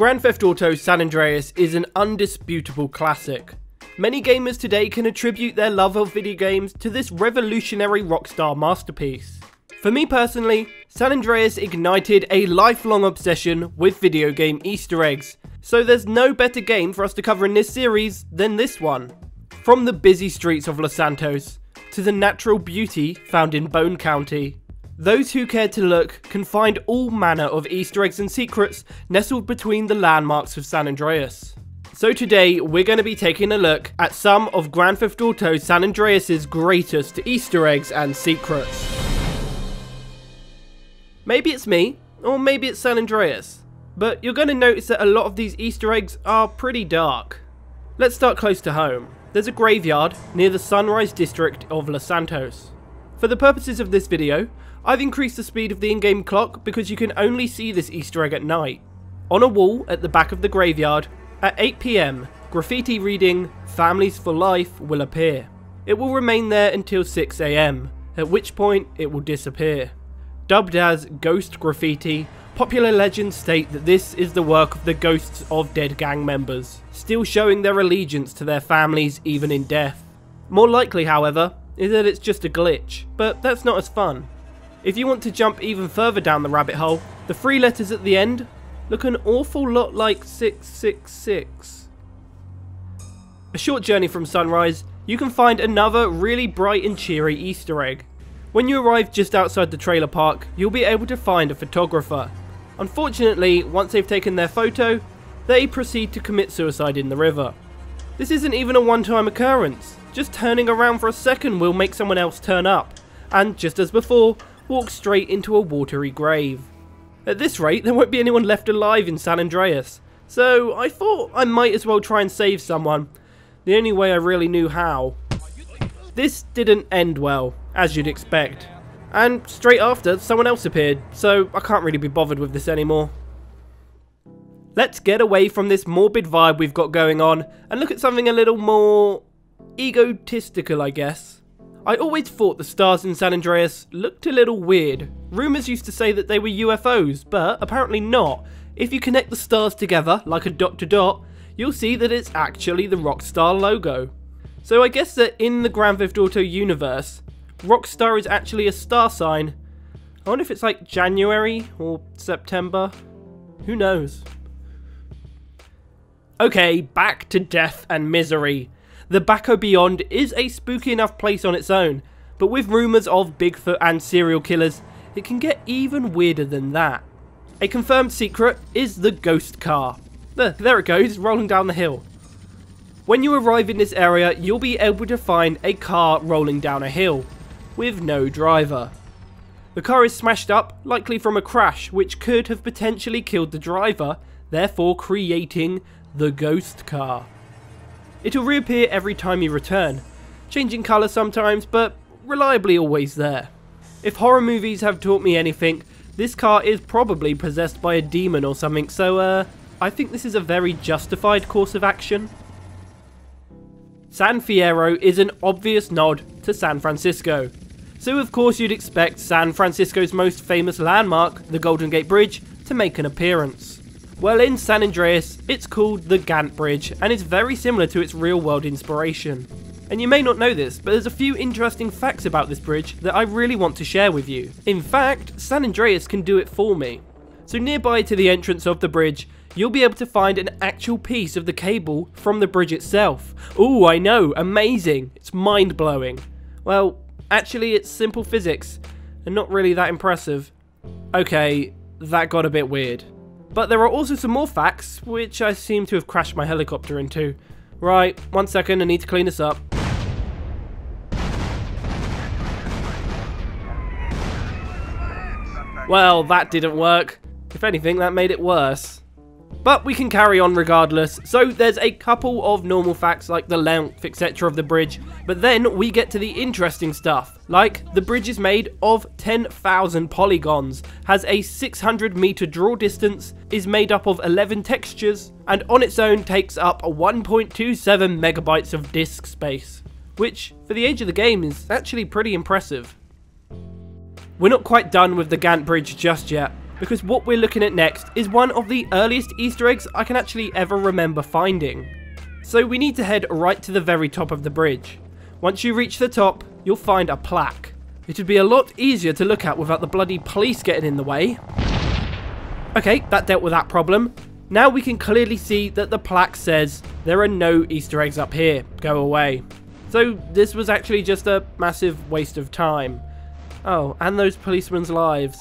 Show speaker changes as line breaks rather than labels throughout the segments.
Grand Theft Auto San Andreas is an undisputable classic. Many gamers today can attribute their love of video games to this revolutionary Rockstar masterpiece. For me personally, San Andreas ignited a lifelong obsession with video game Easter eggs, so there's no better game for us to cover in this series than this one. From the busy streets of Los Santos, to the natural beauty found in Bone County, those who care to look can find all manner of Easter eggs and secrets nestled between the landmarks of San Andreas. So today we're going to be taking a look at some of Grand Theft Auto San Andreas' greatest Easter eggs and secrets. Maybe it's me, or maybe it's San Andreas, but you're going to notice that a lot of these Easter eggs are pretty dark. Let's start close to home. There's a graveyard near the Sunrise district of Los Santos. For the purposes of this video, I've increased the speed of the in-game clock because you can only see this Easter egg at night. On a wall at the back of the graveyard, at 8 PM, graffiti reading "Families for Life" will appear. It will remain there until 6 AM, at which point it will disappear. Dubbed as Ghost Graffiti, popular legends state that this is the work of the ghosts of dead gang members, still showing their allegiance to their families even in death. More likely, however, is that it's just a glitch, but that's not as fun. If you want to jump even further down the rabbit hole, the 3 letters at the end look an awful lot like 666. A short journey from Sunrise, you can find another really bright and cheery Easter egg. When you arrive just outside the trailer park, you'll be able to find a photographer. Unfortunately, once they've taken their photo, they proceed to commit suicide in the river. This isn't even a one-time occurrence. Just turning around for a second will make someone else turn up, and just as before, walk straight into a watery grave. At this rate, there won't be anyone left alive in San Andreas, so I thought I might as well try and save someone, the only way I really knew how. This didn't end well, as you'd expect, and straight after, someone else appeared, so I can't really be bothered with this anymore. Let's get away from this morbid vibe we've got going on, and look at something a little more egotistical, I guess. I always thought the stars in San Andreas looked a little weird. Rumours used to say that they were UFOs, but apparently not. If you connect the stars together, like a dot to dot, you'll see that it's actually the Rockstar logo. So I guess that in the Grand Theft Auto universe, Rockstar is actually a star sign. I wonder if it's like January or September. Who knows? Okay, back to death and misery. The Baco Beyond is a spooky enough place on its own, but with rumours of Bigfoot and serial killers, it can get even weirder than that. A confirmed secret is the ghost car. There it goes, rolling down the hill. When you arrive in this area, you'll be able to find a car rolling down a hill, with no driver. The car is smashed up, likely from a crash, which could have potentially killed the driver, therefore creating the ghost car. It'll reappear every time you return, changing colour sometimes, but reliably always there. If horror movies have taught me anything, this car is probably possessed by a demon or something, so I think this is a very justified course of action. San Fierro is an obvious nod to San Francisco, so of course you'd expect San Francisco's most famous landmark, the Golden Gate Bridge, to make an appearance. Well, in San Andreas, it's called the Gantt Bridge, and it's very similar to its real-world inspiration. And you may not know this, but there's a few interesting facts about this bridge that I really want to share with you. In fact, San Andreas can do it for me. So nearby to the entrance of the bridge, you'll be able to find an actual piece of the cable from the bridge itself. Ooh, I know, amazing. It's mind-blowing. Well, actually it's simple physics, and not really that impressive. Okay, that got a bit weird. But there are also some more facts, which I seem to have crashed my helicopter into. Right, 1 second, I need to clean this up. Well, that didn't work. If anything, that made it worse. But we can carry on regardless. So there's a couple of normal facts like the length, etc. of the bridge, but then we get to the interesting stuff, like the bridge is made of 10,000 polygons, has a 600-meter draw distance, is made up of 11 textures, and on its own takes up 1.27 megabytes of disk space, which for the age of the game is actually pretty impressive. We're not quite done with the Gantt Bridge just yet. because what we're looking at next is one of the earliest Easter eggs I can actually ever remember finding. So we need to head right to the very top of the bridge. Once you reach the top, you'll find a plaque. It would be a lot easier to look at without the bloody police getting in the way. Okay, that dealt with that problem. Now we can clearly see that the plaque says, "There are no Easter eggs up here, go away." So this was actually just a massive waste of time. Oh, and those policemen's lives.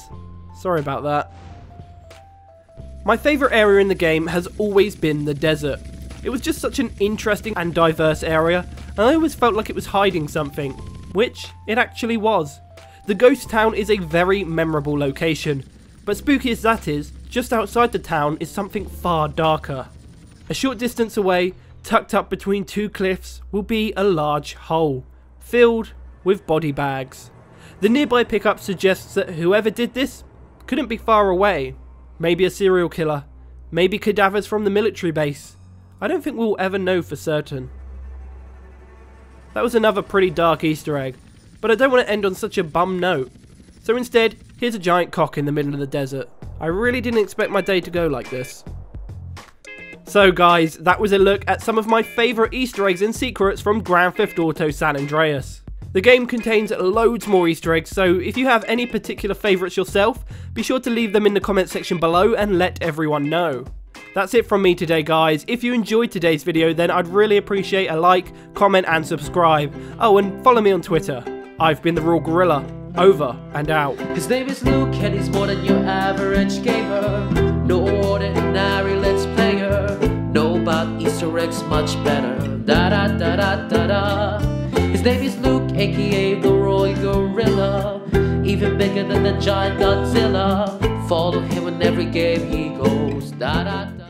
Sorry about that. My favourite area in the game has always been the desert. It was just such an interesting and diverse area, and I always felt like it was hiding something, which it actually was. The ghost town is a very memorable location, but spooky as that is, just outside the town is something far darker. A short distance away, tucked up between two cliffs, will be a large hole, filled with body bags. The nearby pickup suggests that whoever did this couldn't be far away. Maybe a serial killer, maybe cadavers from the military base. I don't think we'll ever know for certain. That was another pretty dark Easter egg, but I don't want to end on such a bum note. So instead, here's a giant cock in the middle of the desert. I really didn't expect my day to go like this. So guys, that was a look at some of my favourite Easter eggs and secrets from Grand Theft Auto San Andreas. The game contains loads more Easter eggs, so if you have any particular favourites yourself, be sure to leave them in the comment section below and let everyone know. That's it from me today guys. If you enjoyed today's video then I'd really appreciate a like, comment and subscribe. Oh, and follow me on Twitter. I've been TheRoyalGorilla. Over and out.
His name is Luke and he's more than your average gamer. No ordinary let's player. Know about Easter eggs much better. Da da da da da da. His name is Luke, aka TheRoyalGorilla. Even bigger than the giant Godzilla. Follow him in every game he goes. Da da da.